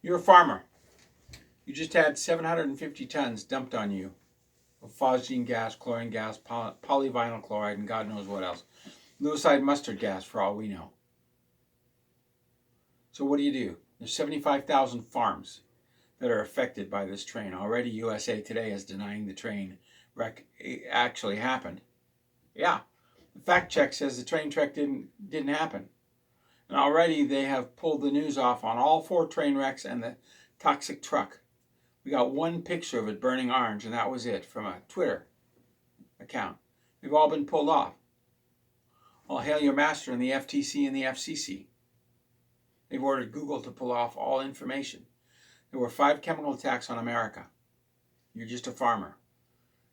You're a farmer. You just had 750 tons dumped on you of phosgene gas, chlorine gas, polyvinyl chloride, and God knows what else. Lewisite mustard gas, for all we know. So what do? There's 75,000 farms that are affected by this train. Already USA Today is denying the train wreck actually happened. Yeah, the fact check says the train wreck didn't happen. And already they have pulled the news off on all 4 train wrecks and the toxic truck. We got one picture of it burning orange, and that was it from a Twitter account. They've all been pulled off. All hail your master in the FTC and the FCC. They've ordered Google to pull off all information. There were 5 chemical attacks on America. You're just a farmer.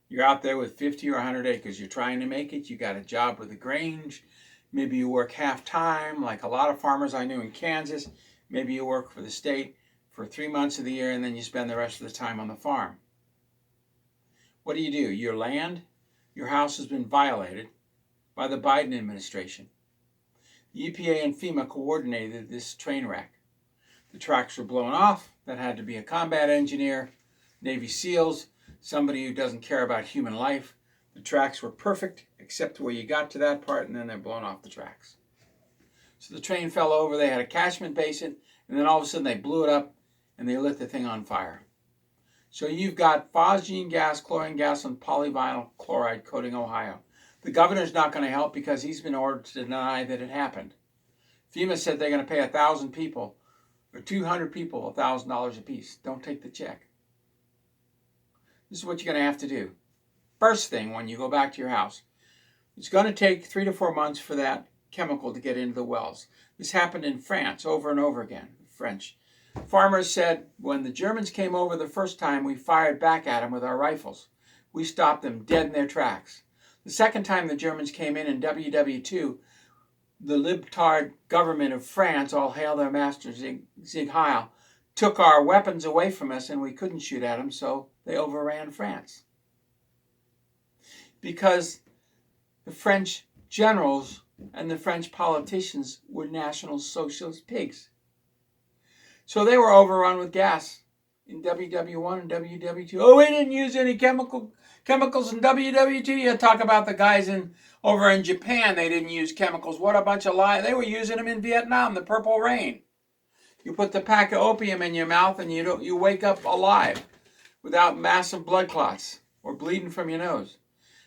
You're out there with 50 or 100 acres. You're trying to make it. You got a job with a Grange. Maybe you work half-time, like a lot of farmers I knew in Kansas. Maybe you work for the state for 3 months of the year, and then you spend the rest of the time on the farm. What do? Your land, your house has been violated by the Biden administration. The EPA and FEMA coordinated this train wreck. The tracks were blown off. That had to be a combat engineer, Navy SEALs, somebody who doesn't care about human life. The tracks were perfect, except where you got to that part, and then they're blown off the tracks. So the train fell over. They had a catchment basin, and then all of a sudden they blew it up, and they lit the thing on fire. So you've got phosgene gas, chlorine gas, and polyvinyl chloride coating Ohio. The governor's not going to help because he's been ordered to deny that it happened. FEMA said they're going to pay 1,000 people, or 200 people, $1,000 a piece. Don't take the check. This is what you're going to have to do. First thing, when you go back to your house, it's going to take 3 to 4 months for that chemical to get into the wells. This happened in France over and over again. French farmers said, when the Germans came over the first time, we fired back at them with our rifles. We stopped them dead in their tracks. The second time the Germans came in WW2, the libtard government of France, all hail their master Sieg Heil, took our weapons away from us and we couldn't shoot at them, so they overran France. Because the French generals and the French politicians were National Socialist pigs. So they were overrun with gas in WW1 and WW2. Oh, we didn't use any chemicals in WW2. You talk about the guys over in Japan, they didn't use chemicals. What a bunch of lies. They were using them in Vietnam, the Purple Rain. You put the pack of opium in your mouth and you wake up alive without massive blood clots or bleeding from your nose.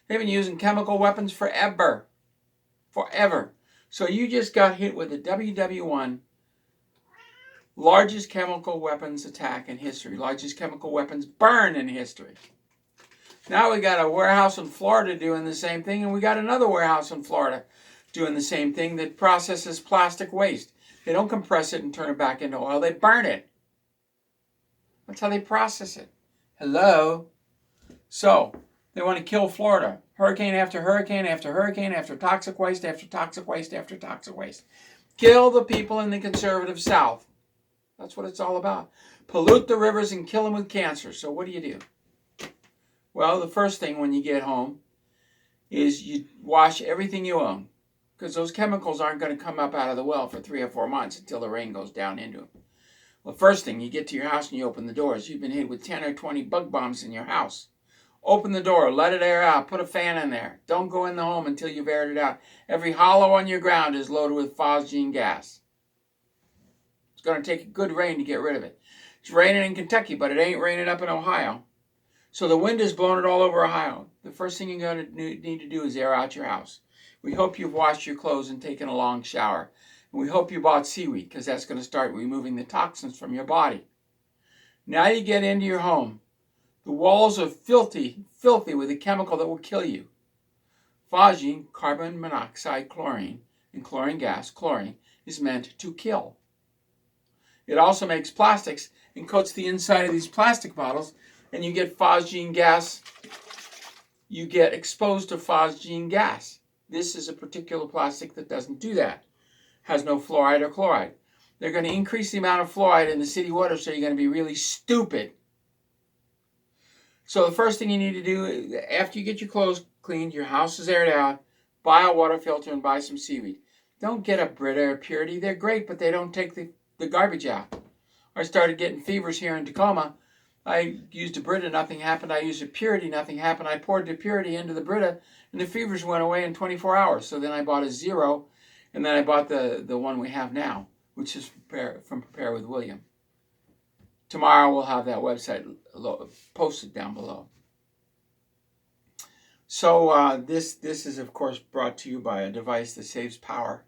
They've been using chemical weapons forever. Forever. So you just got hit with the WW1 largest chemical weapons attack in history. Largest chemical weapons burn in history. Now we got a warehouse in Florida doing the same thing, and we got another warehouse in Florida doing the same thing that processes plastic waste. They don't compress it and turn it back into oil. They burn it. That's how they process it. Hello? So, they want to kill Florida. Hurricane after hurricane after hurricane after toxic waste after toxic waste after toxic waste. Kill the people in the conservative South. That's what it's all about. Pollute the rivers and kill them with cancer. So what do? Well, the first thing when you get home is you wash everything you own, because those chemicals aren't going to come up out of the well for 3 or 4 months until the rain goes down into them. Well, first thing, you get to your house and you open the doors. You've been hit with 10 or 20 bug bombs in your house. Open the door, let it air out, put a fan in there. Don't go in the home until you've aired it out. Every hollow on your ground is loaded with phosgene gas. It's going to take a good rain to get rid of it. It's raining in Kentucky, but it ain't raining up in Ohio. So the wind is blowing it all over Ohio. The first thing you're going to need to do is air out your house. We hope you've washed your clothes and taken a long shower. And we hope you bought seaweed, because that's going to start removing the toxins from your body. Now you get into your home. The walls are filthy with a chemical that will kill you. Phosgene, carbon monoxide, chlorine, and chlorine gas, chlorine, is meant to kill. It also makes plastics and coats the inside of these plastic bottles, and you get phosgene gas. You get exposed to phosgene gas. This is a particular plastic that doesn't do that. Has no fluoride or chloride. They're going to increase the amount of fluoride in the city water, so you're going to be really stupid. So the first thing you need to do, after you get your clothes cleaned, your house is aired out, buy a water filter and buy some seaweed. Don't get a Brita or Purity. They're great, but they don't take the garbage out. I started getting fevers here in Tacoma. I used a Brita, nothing happened. I used a Purity, nothing happened. I poured the Purity into the Brita, and the fevers went away in 24 hours. So then I bought a Zero, and then I bought the one we have now, which is from Prepare with William. Tomorrow we'll have that website posted down below. So this is, of course, brought to you by a device that saves power.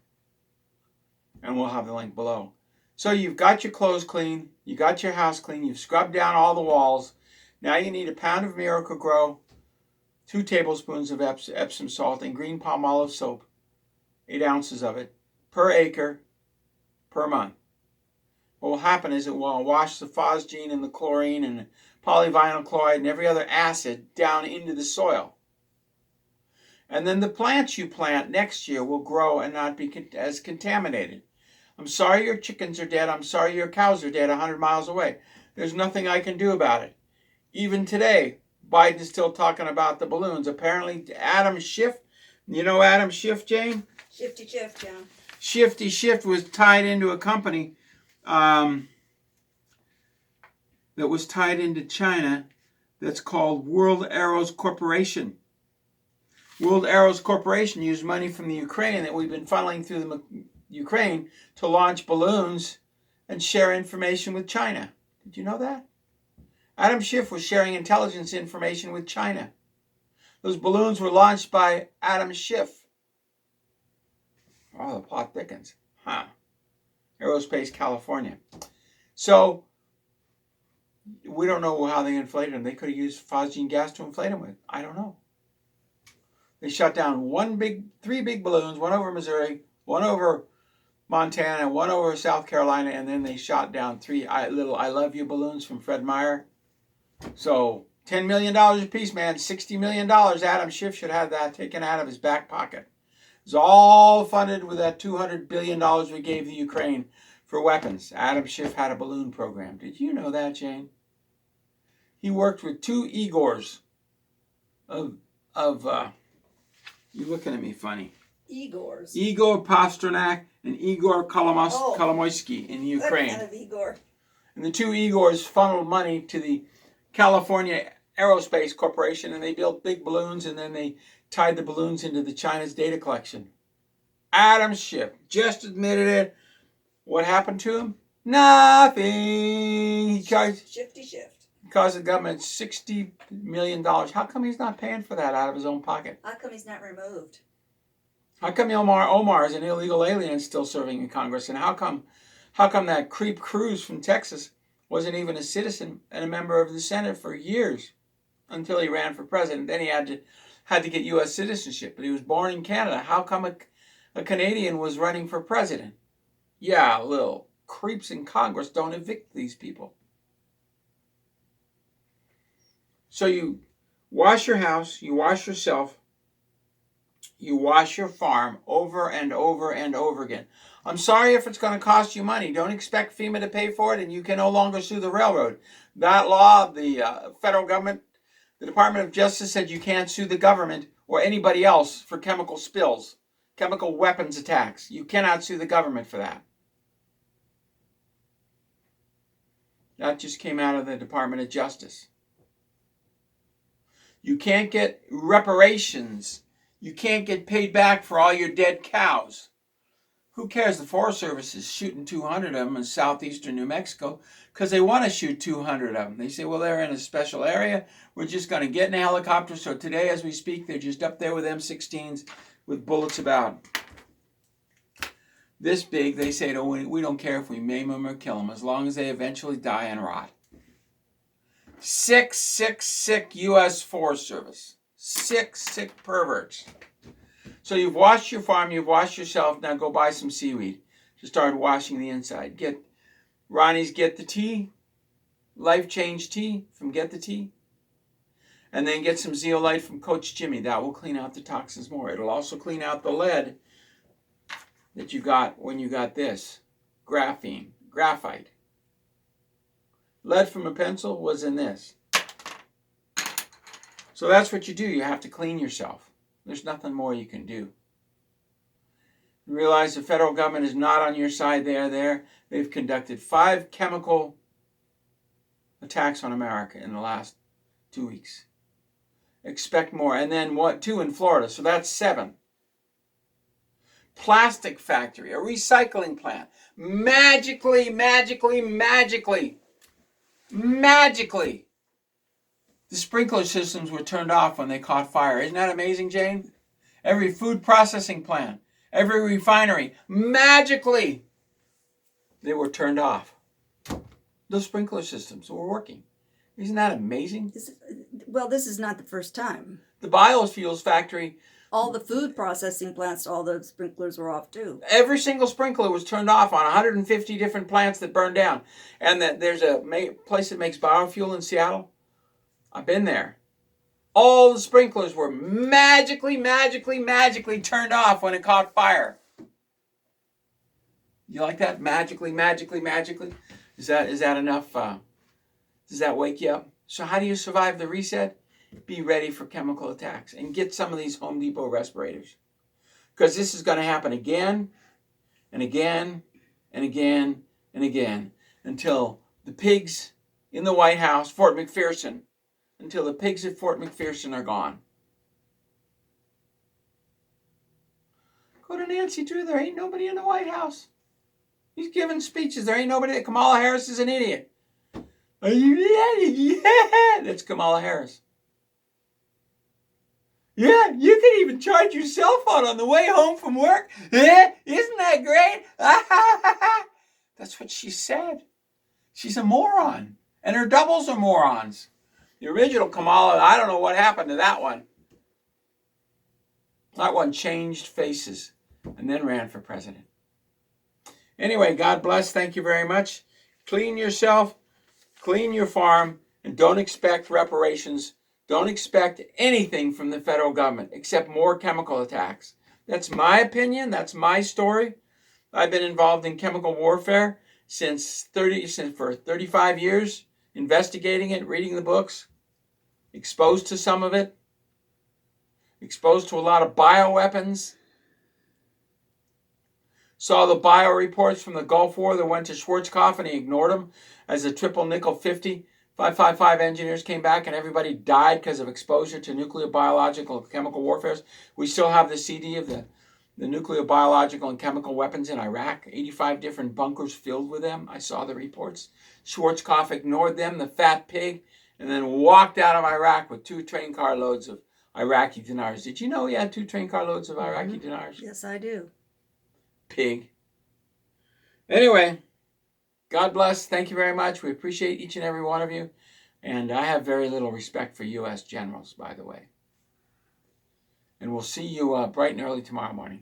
And we'll have the link below. So you've got your clothes clean, you got your house clean, you've scrubbed down all the walls. Now you need a pound of Miracle-Gro, 2 tablespoons of Epsom salt, and green palm olive soap, 8 ounces of it, per acre, per month. What will happen is it will wash the phosgene and the chlorine and the polyvinyl chloride and every other acid down into the soil. And then the plants you plant next year will grow and not be as contaminated. I'm sorry your chickens are dead. I'm sorry your cows are dead 100 miles away. There's nothing I can do about it. Even today, Biden's still talking about the balloons. Apparently, Adam Schiff, you know Adam Schiff, Jane? Shifty Shift, John. Shifty Shift was tied into a company that was tied into China that's called World Arrows Corporation. World Arrows Corporation used money from the Ukraine that we've been funneling through the Ukraine to launch balloons and share information with China. Did you know that? Adam Schiff was sharing intelligence information with China. Those balloons were launched by Adam Schiff. Oh, the plot thickens. Huh. Aerospace, California. So, we don't know how they inflated them. They could have used phosgene gas to inflate them with. I don't know. They shot down 3 big balloons, one over Missouri, one over Montana, one over South Carolina, and then they shot down 3 little I Love You balloons from Fred Meyer. So, $10 million a piece, man. $60 million. Adam Schiff should have that taken out of his back pocket. It's all funded with that $200 billion we gave the Ukraine for weapons. Adam Schiff had a balloon program. Did you know that, Jane? He worked with 2 Igors you're looking at me funny. Igors. Igor Pasternak and Igor Kolomoisky in Ukraine. What kind of Igor? And the 2 Igors funneled money to the California Aerospace Corporation, and they built big balloons, and then they tied the balloons into the China's data collection. Adam Schiff just admitted it. What happened to him? Nothing. He Shifty Shift. Cost the government $60 million. How come he's not paying for that out of his own pocket? How come he's not removed? How come Omar is an illegal alien still serving in Congress? And how come that creep Cruz from Texas wasn't even a citizen and a member of the Senate for years until he ran for president? Then he had to get U.S. citizenship, but he was born in Canada. How come a Canadian was running for president? Yeah, little creeps in Congress don't evict these people. So you wash your house, you wash yourself, you wash your farm over and over and over again. I'm sorry if it's going to cost you money. Don't expect FEMA to pay for it, and you can no longer sue the railroad. That law, the federal government, the Department of Justice said you can't sue the government or anybody else for chemical spills, chemical weapons attacks. You cannot sue the government for that. That just came out of the Department of Justice. You can't get reparations. You can't get paid back for all your dead cows. Who cares? The Forest Service is shooting 200 of them in southeastern New Mexico because they want to shoot 200 of them. They say, well, they're in a special area. We're just going to get in a helicopter. So today, as we speak, they're just up there with M16s with bullets about this big. They say, we don't care if we maim them or kill them as long as they eventually die and rot. Sick U.S. Forest Service. Sick perverts. So you've washed your farm, you've washed yourself, now go buy some seaweed to start washing the inside. Get Ronnie's Get the Tea, Life Change Tea from Get the Tea. And then get some zeolite from Coach Jimmy. That will clean out the toxins more. It'll also clean out the lead that you got when you got this. Graphite. Lead from a pencil was in this. So that's what you do. You have to clean yourself. There's nothing more you can do. Realize the federal government is not on your side. They've conducted 5 chemical attacks on America in the last 2 weeks. Expect more. And then 2 in Florida. So that's 7. Plastic factory, a recycling plant. Magically, the sprinkler systems were turned off when they caught fire. Isn't that amazing, Jane? Every food processing plant, every refinery, magically, they were turned off. Those sprinkler systems were working. Isn't that amazing? Well, this is not the first time. The biofuels factory, All the food processing plants, all the sprinklers were off too. every single sprinkler was turned off on 150 different plants that burned down. And that there's a place that makes biofuel in Seattle. I've been there. All the sprinklers were magically turned off when it caught fire. You like that? Magically. Is that enough? Does that wake you up? So how do you survive the reset? Be ready for chemical attacks and get some of these Home Depot respirators. Because this is going to happen again and again and again and again until the pigs in the White House, until the pigs at Fort McPherson are gone. Go to Nancy Drew. There ain't nobody in the White House. He's giving speeches. There ain't nobody. Kamala Harris is an idiot. Are you an idiot? Yeah, that's Kamala Harris. Yeah, you can even charge your cell phone on the way home from work. Yeah, isn't that great? That's what she said. She's a moron. And her doubles are morons. The original Kamala, I don't know what happened to that one. That one changed faces and then ran for president. Anyway, God bless. Thank you very much. Clean yourself, clean your farm, and don't expect reparations. Don't expect anything from the federal government except more chemical attacks. That's my opinion. That's my story. I've been involved in chemical warfare for 35 years, investigating it, reading the books, exposed to some of it, exposed to a lot of bioweapons. Saw the bio reports from the Gulf War that went to Schwarzkopf and he ignored them as a triple nickel 50. 555 engineers came back and everybody died because of exposure to nuclear, biological, and chemical warfare. We still have the CD of the nuclear, biological, and chemical weapons in Iraq. 85 different bunkers filled with them. I saw the reports. Schwarzkopf ignored them, the fat pig, and then walked out of Iraq with 2 train car loads of Iraqi dinars. Did you know he had 2 train car loads of Iraqi dinars? Yes, I do. Pig. Anyway, God bless. Thank you very much. We appreciate each and every one of you. And I have very little respect for U.S. generals, by the way. And we'll see you bright and early tomorrow morning.